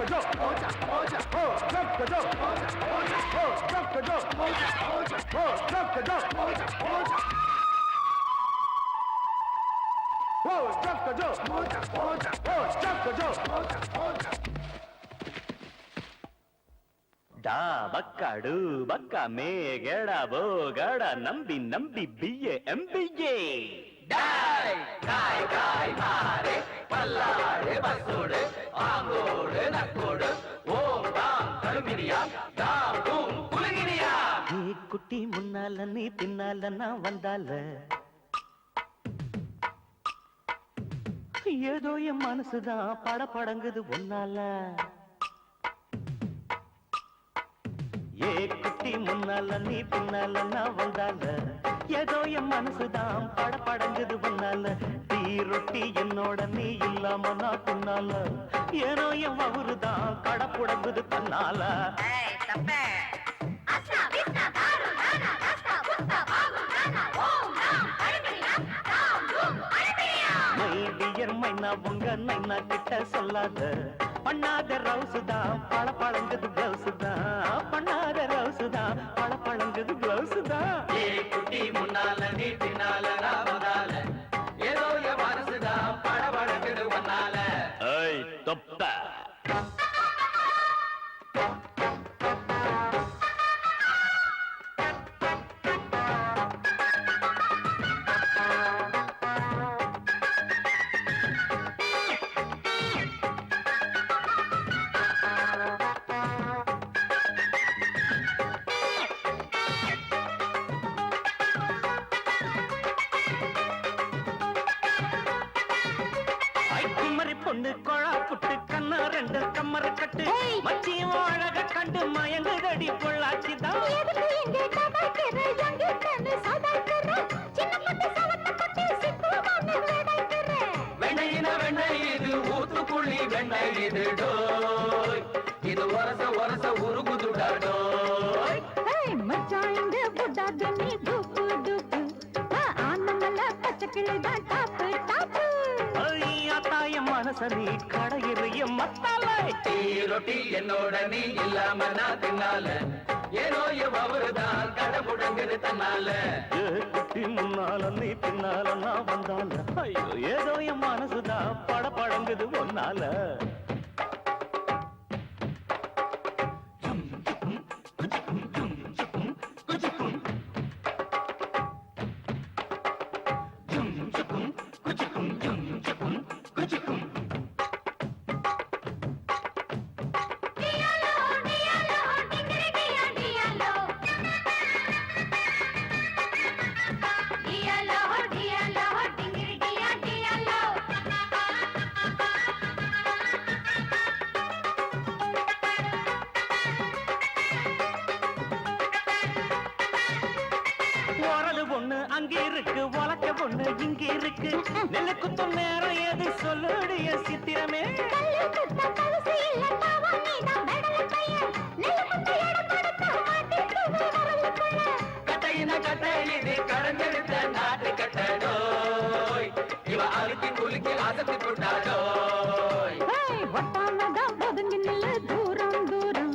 ಡಾ ಬಕ್ಕಡು ಬಕ್ಕ ಮೇಗಡ ಬೋಗಡ ನಂಬಿ ನಂಬಿ ಬಿಯೆ ಎಂಬಿಯೆ டாய் காய் காய் மாறே பல்லாடு பசோடு ஆங்கோடு நக்கோடு ஓம் தாம் கருமினியா தாம் தூம் குலுங்கினியா நீ குட்டி முன்னால நீ பின்னால நான் வந்தால ஏதோ என் மனசுதான் படபடங்குது ஒன்னால ஏ குட்டி முன்னால நீ பின்னால நான் வந்தால ஏதோ என் மனசுதான் படபடங்குது ஒன்னால டீ ரொட்டி என்னோட நீ இல்லாம நான் பின்னால ஏனோ என் அவருதான் கடப்புடங்குது தன்னால மைனா உங்க நைனா கிட்ட சொல்லாத பண்ணாத ரவுசுதான் பழ பழங்குது பிளவுசுதான் பண்ணாத ரவுசுதான் பழ பழங்குது பிளவுசுதான் ஏ குட்டி முன்னால நீ பின்னால நான் வந்தால ஏதோ என் மனசுதான் படபடக்குது ஒன்னால ஏய் தொப்ப பொண்ணு கொழா புட்டு கண்ணா ரெண்டு கம்மர கட்டு மச்சியும் அழக கண்டு மயங்குதடி பொள்ளாச்சிதான் வெண்ணையின வெண்ணெய் இது ஊத்துக்குள்ளி வெண்ணெய் இது டோய் இது ஒரச ஒரச உருகுதுடா டோய் மச்சாங்க புடாத நீ டூப்பு டூப்பு ஆனமல்ல பச்சக்கிளைதான் டாப்பு டாப்பு தாயம் மனச நீ கடையிறிய மத்தால டீ ரொட்டி என்னோட நீ இல்லாம நான் தின்னால ஏனோ அவருதான் கடை முடங்குது தன்னால குட்டி முன்னால நீ பின்னால நான் வந்தால ஐயோ ஏதோ என் மனசுதான் படபடங்குது ஒன்னால பொண்ணு அங்க இருக்கு உலக்க பொண்ணு இங்க இருக்கு நெல்லு குத்தும் நேரம் எது சொல்லுடைய சித்திரமே கட்டையின கட்டை இது கடந்தெடுத்த நாட்டு கட்டடோய் இவ அழுத்தி குலுக்கி அசத்தி போட்டாடோய் ஒதுங்கி நில்லு தூரம் தூரம்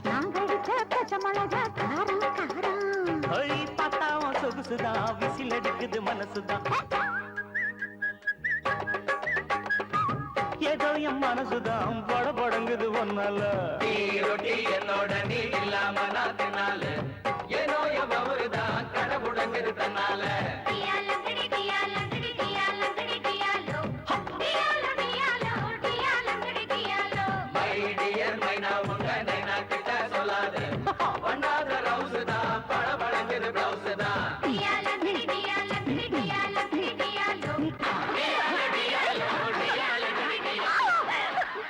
நாங்கடிச்ச பச்சை மிளகா காரம் காரம் பார்த்தாவும் சொகுசுதான் விசில் அடிக்குது மனசுதான் ஏதோ என் மனசுதான் படபடங்குது ஒன்னால டீ ரொட்டி என்னோட நீ இல்லாம நான் தின்னால ஏனோ அவருதான் கடை முடங்குது தன்னால மை டியர் மைனா